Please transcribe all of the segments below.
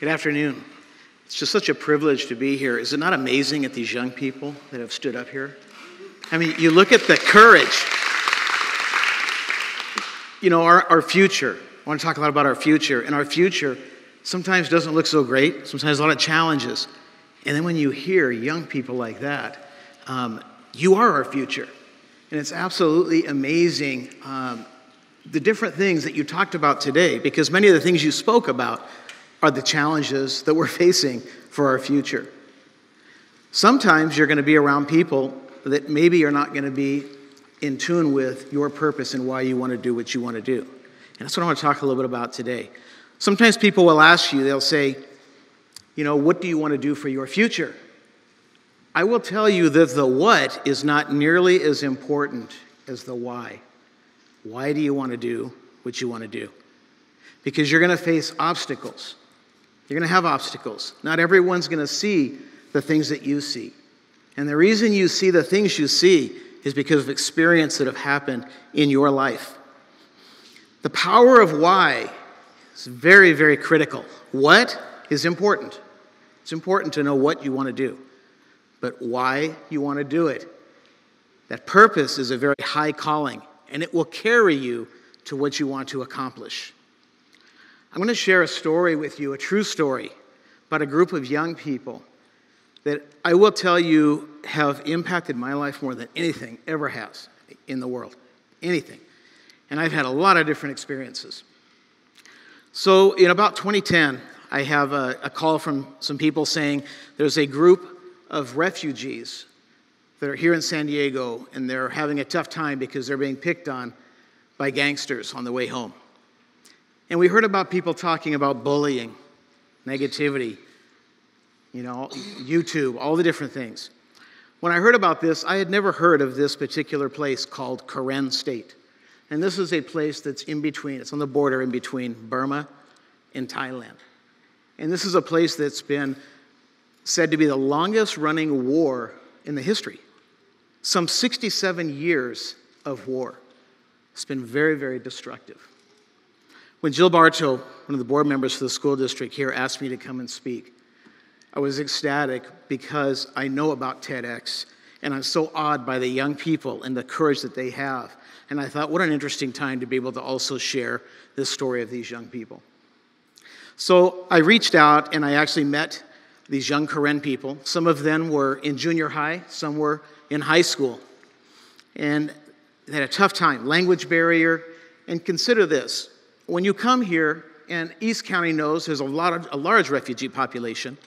afternoon. It's just such a privilege to be here. Is it not amazing at these young people that have stood up here? I mean, you look at the courage. You know, our future. I want to talk a lot about our future. And our future sometimes doesn't look so great. Sometimes a lot of challenges. And then when you hear young people like that, you are our future. And it's absolutely amazing the different things that you talked about today, because many of the things you spoke about are the challenges that we're facing for our future. Sometimes you're going to be around people that maybe are not going to be in tune with your purpose and why you want to do what you want to do. And that's what I want to talk a little bit about today. Sometimes people will ask you, they'll say, you know, what do you want to do for your future? I will tell you that the what is not nearly as important as the why. Why do you want to do what you want to do? Because you're going to face obstacles. You're going to have obstacles. Not everyone's going to see the things that you see. And the reason you see the things you see is because of experience that have happened in your life. The power of why is very, very critical. What is important? It's important to know what you want to do, but why you want to do it. That purpose is a very high calling, and it will carry you to what you want to accomplish. I'm going to share a story with you, a true story, about a group of young people that I will tell you have impacted my life more than anything ever has in the world. Anything. And I've had a lot of different experiences. So in about 2010, I have a call from some people saying there's a group of refugees that are here in San Diego, and they're having a tough time because they're being picked on by gangsters on the way home. And we heard about people talking about bullying, negativity, you know, YouTube, all the different things. When I heard about this, I had never heard of this particular place called Karan State. And this is a place that's in between, it's on the border in between Burma and Thailand. And this is a place that's been said to be the longest running war in the history. Some 67 years of war. It's been very, very destructive. When Jill Bartow, one of the board members for the school district here, asked me to come and speak, I was ecstatic because I know about TEDx, and I'm so awed by the young people and the courage that they have. And I thought, what an interesting time to be able to also share this story of these young people. So I reached out, and I actually met these young Karen people. Some of them were in junior high, some were in high school. And they had a tough time, language barrier. And consider this, when you come here, and East County knows there's a large refugee population,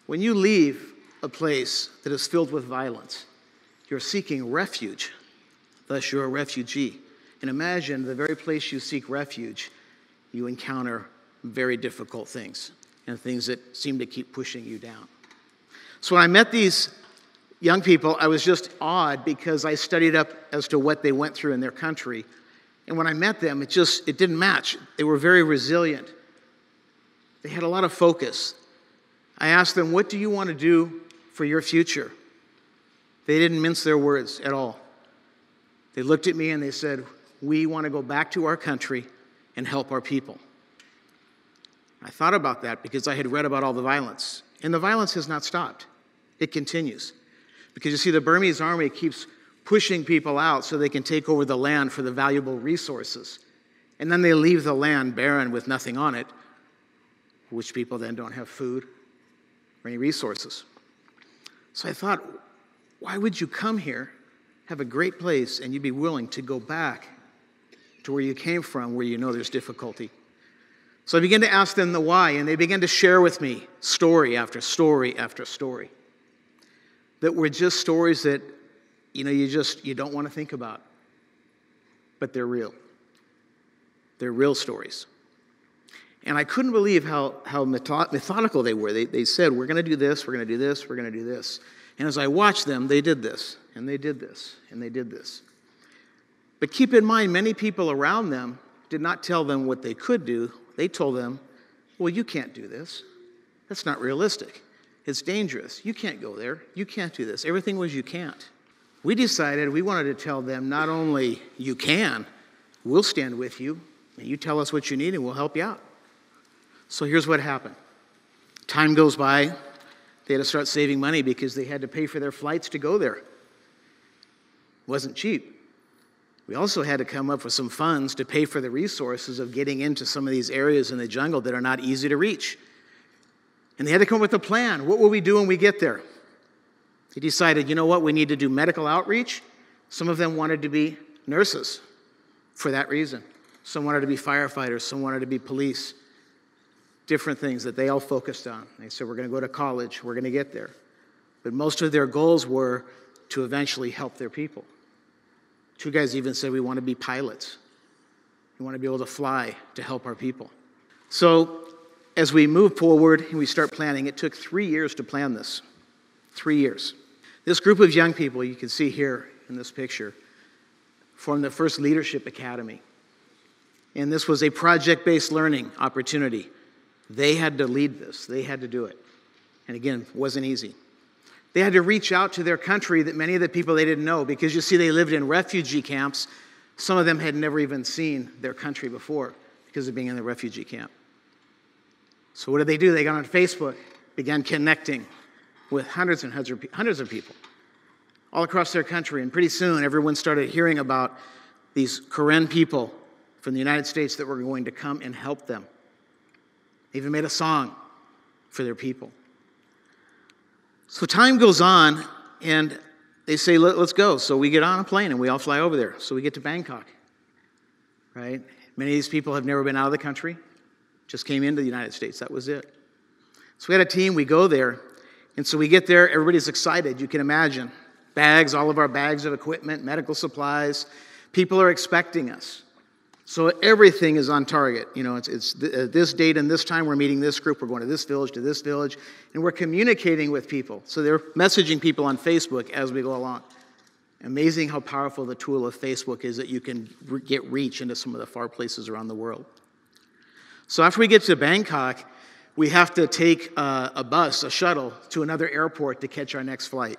when you leave a place that is filled with violence, you're seeking refuge, thus you're a refugee. And imagine the very place you seek refuge, you encounter very difficult things and things that seem to keep pushing you down. So when I met these young people, I was just awed because I studied up as to what they went through in their country. And when I met them, it didn't match. They were very resilient. They had a lot of focus. I asked them, what do you want to do for your future? They didn't mince their words at all. They looked at me and they said, we want to go back to our country and help our people. I thought about that because I had read about all the violence. And the violence has not stopped. It continues. Because you see, the Burmese army keeps pushing people out so they can take over the land for the valuable resources. And then they leave the land barren with nothing on it, which people then don't have food or any resources. So I thought, why would you come here, have a great place, and you'd be willing to go back to where you came from, where you know there's difficulty? So I began to ask them the why, and they began to share with me story after story after story that were just stories that, you know, you don't want to think about, but they're real. They're real stories. And I couldn't believe how methodical they were. They said, we're going to do this, we're going to do this, we're going to do this. And as I watched them, they did this, and they did this, and they did this. But keep in mind, many people around them did not tell them what they could do. They told them, well, you can't do this. That's not realistic. It's dangerous. You can't go there. You can't do this. Everything was you can't. We decided we wanted to tell them not only you can, we'll stand with you, and you tell us what you need, and we'll help you out. So here's what happened. Time goes by. They had to start saving money because they had to pay for their flights to go there. It wasn't cheap. We also had to come up with some funds to pay for the resources of getting into some of these areas in the jungle that are not easy to reach. And they had to come up with a plan. What will we do when we get there? They decided, you know what, we need to do medical outreach. Some of them wanted to be nurses for that reason. Some wanted to be firefighters. Some wanted to be police. Different things that they all focused on. They said, we're going to go to college. We're going to get there. But most of their goals were to eventually help their people. Two guys even said, we want to be pilots. We want to be able to fly to help our people. So as we move forward and we start planning, it took 3 years to plan this. 3 years. This group of young people, you can see here in this picture, formed the first Leadership Academy. And this was a project-based learning opportunity. They had to lead this. They had to do it. And again, it wasn't easy. They had to reach out to their country that many of the people they didn't know, because you see they lived in refugee camps. Some of them had never even seen their country before because of being in the refugee camp. So what did they do? They got on Facebook, began connecting with hundreds of people all across their country. And pretty soon, everyone started hearing about these Karen people from the United States that were going to come and help them. They even made a song for their people. So time goes on, and they say, let's go. So we get on a plane, and we all fly over there. So we get to Bangkok, right? Many of these people have never been out of the country, just came into the United States. That was it. So we had a team. We go there, and so we get there. Everybody's excited. You can imagine. Bags, all of our bags of equipment, medical supplies. People are expecting us. So everything is on target. You know, it's this date and this time we're meeting this group. We're going to this village, and we're communicating with people. So they're messaging people on Facebook as we go along. Amazing how powerful the tool of Facebook is, that you can get reach into some of the far places around the world. So after we get to Bangkok, we have to take a bus, a shuttle, to another airport to catch our next flight.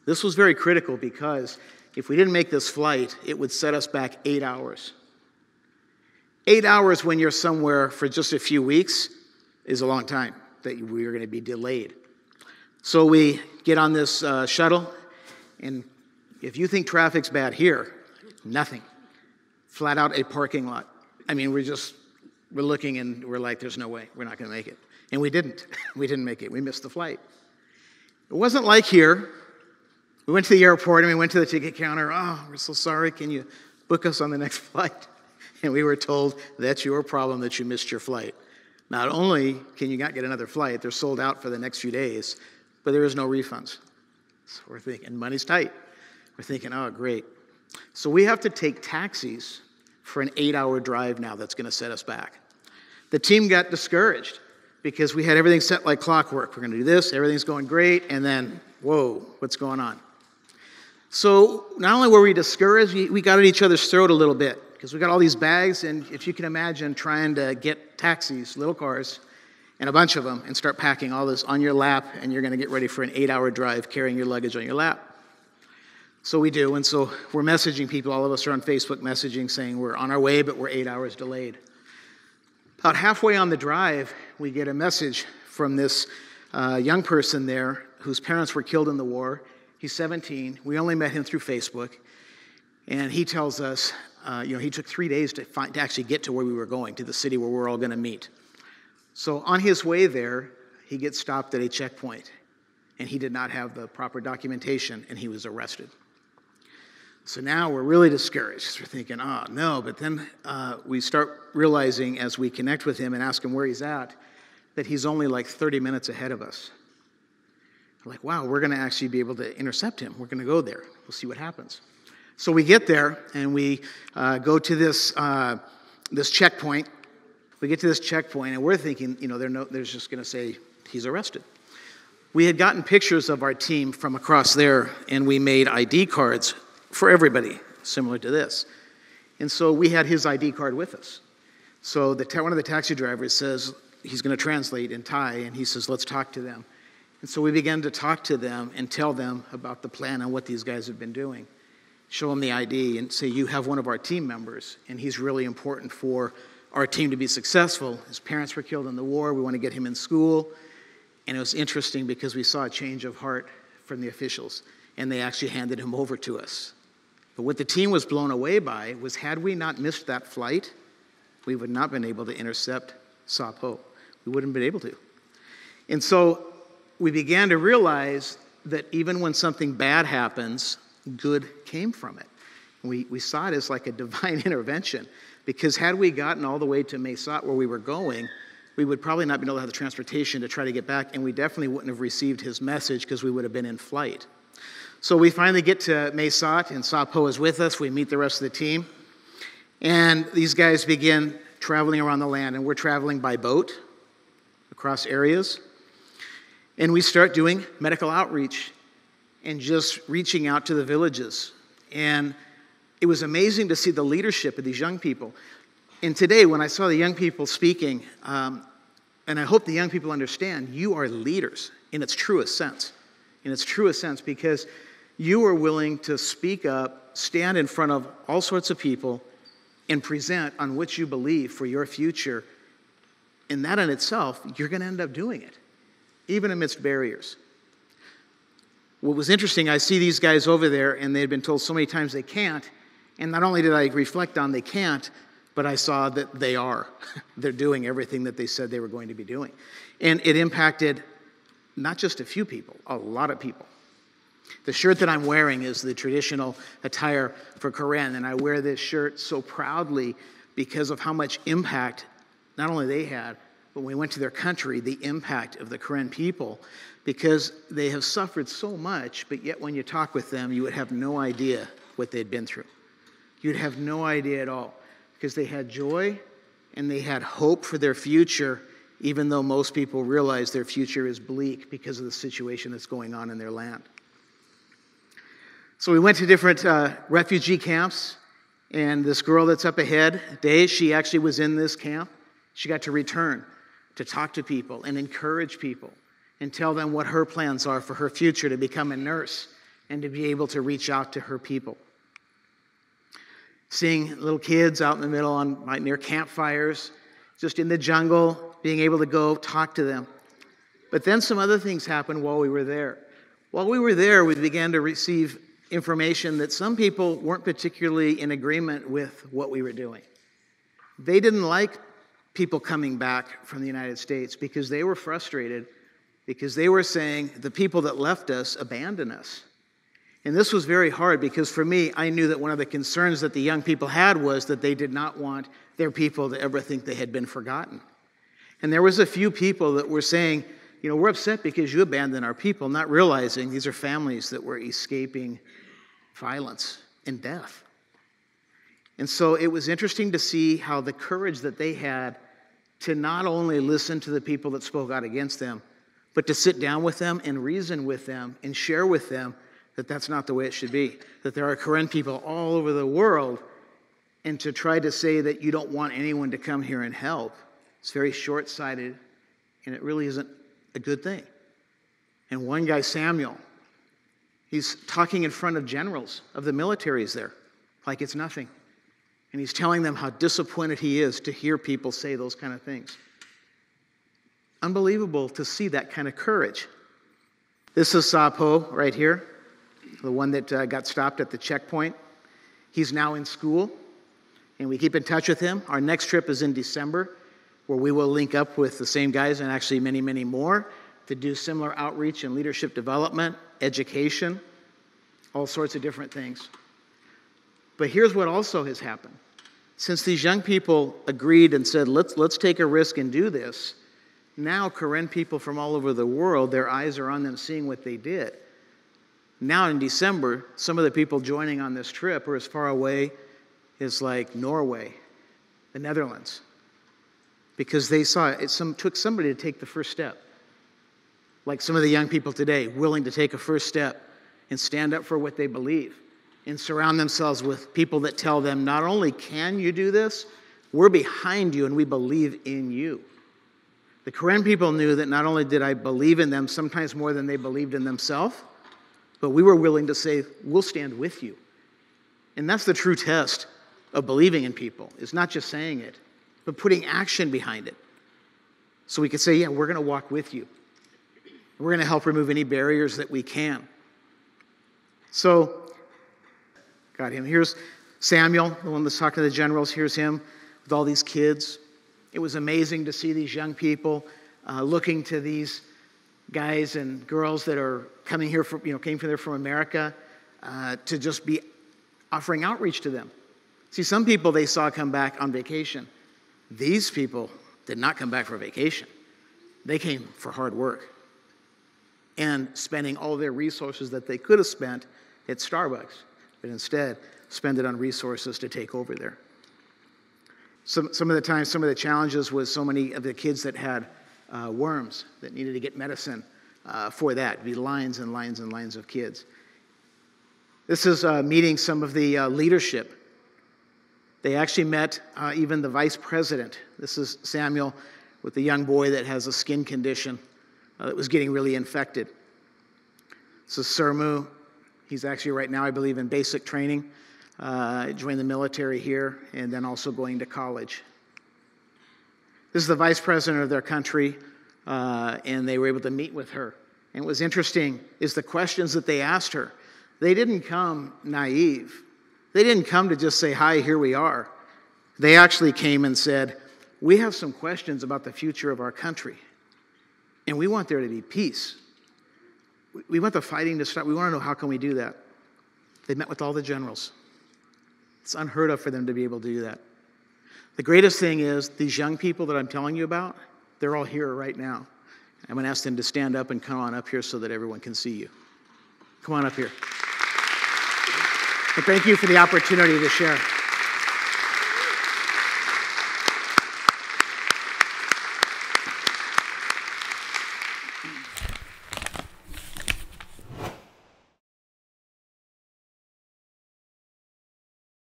This was very critical because if we didn't make this flight, it would set us back 8 hours. 8 hours when you're somewhere for just a few weeks is a long time that we are going to be delayed. So we get on this shuttle, and if you think traffic's bad here, nothing. Flat out a parking lot. I mean, we're looking and we're like, there's no way, we're not going to make it. And we didn't. We didn't make it. We missed the flight. It wasn't like here. We went to the airport and we went to the ticket counter. Oh, we're so sorry. Can you book us on the next flight? And we were told, that's your problem that you missed your flight. Not only can you not get another flight, they're sold out for the next few days, but there is no refunds. So we're thinking, money's tight. We're thinking, oh, great. So we have to take taxis for an 8-hour drive now that's going to set us back. The team got discouraged because we had everything set like clockwork. We're going to do this, everything's going great, and then, whoa, what's going on? So not only were we discouraged, we got at each other's throat a little bit because we got all these bags, and if you can imagine trying to get taxis, little cars, and a bunch of them, and start packing all this on your lap, and you're going to get ready for an 8-hour drive carrying your luggage on your lap. So we do, and so we're messaging people. All of us are on Facebook messaging saying we're on our way, but we're 8 hours delayed. About halfway on the drive, we get a message from this young person there whose parents were killed in the war. He's 17. We only met him through Facebook. And he tells us, he took 3 days to actually get to where we were going, to the city where we're all going to meet. So on his way there, he gets stopped at a checkpoint. And he did not have the proper documentation, and he was arrested. So now we're really discouraged. We're thinking, oh, no. But then we start realizing as we connect with him and ask him where he's at, that he's only like 30 minutes ahead of us. We're like, wow, we're going to actually be able to intercept him. We're going to go there. We'll see what happens. So we get there, and we go to this checkpoint. We get to this checkpoint, and we're thinking, they're just going to say he's arrested. We had gotten pictures of our team from across there, and we made ID cards for everybody, similar to this. And so we had his ID card with us. So one of the taxi drivers says he's going to translate in Thai, and he says, let's talk to them. And so we began to talk to them and tell them about the plan and what these guys have been doing. Show them the ID and say, you have one of our team members, and he's really important for our team to be successful. His parents were killed in the war. We want to get him in school. And it was interesting because we saw a change of heart from the officials, and they actually handed him over to us. But what the team was blown away by was, had we not missed that flight, we would not have been able to intercept LaChapelle. We wouldn't have been able to. And so we began to realize that even when something bad happens, good came from it. We saw it as like a divine intervention, because had we gotten all the way to Mesat where we were going, we would probably not be able to have the transportation to try to get back, and we definitely wouldn't have received his message because we would have been in flight. So we finally get to Mesat, and LaChapelle is with us. We meet the rest of the team, and these guys begin traveling around the land, and we're traveling by boat across areas. And we start doing medical outreach and just reaching out to the villages. And it was amazing to see the leadership of these young people. And today, when I saw the young people speaking, and I hope the young people understand, you are leaders in its truest sense. In its truest sense, because you are willing to speak up, stand in front of all sorts of people, and present on what you believe for your future. And that in itself, you're going to end up doing it, even amidst barriers. What was interesting, I see these guys over there, and they had been told so many times they can't, and not only did I reflect on they can't, but I saw that they are. They're doing everything that they said they were going to be doing. And it impacted not just a few people, a lot of people. The shirt that I'm wearing is the traditional attire for Karan, and I wear this shirt so proudly because of how much impact not only they had, but when we went to their country, the impact of the Karan people, because they have suffered so much, but yet when you talk with them, you would have no idea what they'd been through. You'd have no idea at all, because they had joy and they had hope for their future, even though most people realize their future is bleak because of the situation that's going on in their land. So we went to different refugee camps, and this girl that's up ahead, Day, she actually was in this camp. She got to return to talk to people and encourage people and tell them what her plans are for her future, to become a nurse and to be able to reach out to her people. Seeing little kids out in the middle near campfires, just in the jungle, being able to go talk to them. But then some other things happened while we were there. While we were there, we began to receive information that some people weren't particularly in agreement with what we were doing. They didn't like people coming back from the United States because they were frustrated, because they were saying the people that left us abandoned us. And this was very hard, because for me, I knew that one of the concerns that the young people had was that they did not want their people to ever think they had been forgotten. And there was a few people that were saying, we're upset because you abandoned our people, not realizing these are families that were escaping violence and death. And so it was interesting to see how the courage that they had to not only listen to the people that spoke out against them, but to sit down with them and reason with them and share with them that that's not the way it should be, that there are Karen people all over the world, and to try to say that you don't want anyone to come here and help, it's very short-sighted, and it really isn't a good thing. And one guy, Samuel, he's talking in front of generals of the militaries there, like it's nothing. And he's telling them how disappointed he is to hear people say those kind of things. Unbelievable to see that kind of courage. This is LaChapelle right here, the one that got stopped at the checkpoint. He's now in school, and we keep in touch with him. Our next trip is in December, where we will link up with the same guys and actually many, many more to do similar outreach and leadership development, education, all sorts of different things. But here's what also has happened. Since these young people agreed and said, let's take a risk and do this, now Karen people from all over the world, their eyes are on them seeing what they did. Now in December, some of the people joining on this trip are as far away as like Norway, the Netherlands, because they saw it took somebody to take the first step. Like some of the young people today, willing to take a first step and stand up for what they believe and surround themselves with people that tell them, not only can you do this, we're behind you and we believe in you. The Karen people knew that not only did I believe in them, sometimes more than they believed in themselves, but we were willing to say, we'll stand with you. And that's the true test of believing in people. It's not just saying it, but putting action behind it. So we could say, yeah, we're going to walk with you. We're going to help remove any barriers that we can. So, got him. Here's Samuel, the one that's talking to the generals. Here's him with all these kids. It was amazing to see these young people looking to these guys and girls that are coming here from, came from America to just be offering outreach to them. See, some people they saw come back on vacation. These people did not come back for vacation. They came for hard work and spending all their resources that they could have spent at Starbucks, but instead spend it on resources to take over there. Some of the times, some of the challenges was so many of the kids that had worms that needed to get medicine for that. It'd be lines and lines and lines of kids. This is meeting some of the leadership. They actually met even the vice president. This is Samuel with the young boy that has a skin condition that was getting really infected. This is Sermu. He's actually right now, I believe, in basic training. Joined the military here and then also going to college. This is the vice president of their country, and they were able to meet with her. And what was interesting is the questions that they asked her. They didn't come naive. They didn't come to just say, hi, here we are. They actually came and said, we have some questions about the future of our country, and we want there to be peace. We want the fighting to stop. We want to know how can we do that. They met with all the generals. It's unheard of for them to be able to do that. The greatest thing is these young people that I'm telling you about, they're all here right now. I'm going to ask them to stand up and come on up here so that everyone can see you. Come on up here. And thank you for the opportunity to share.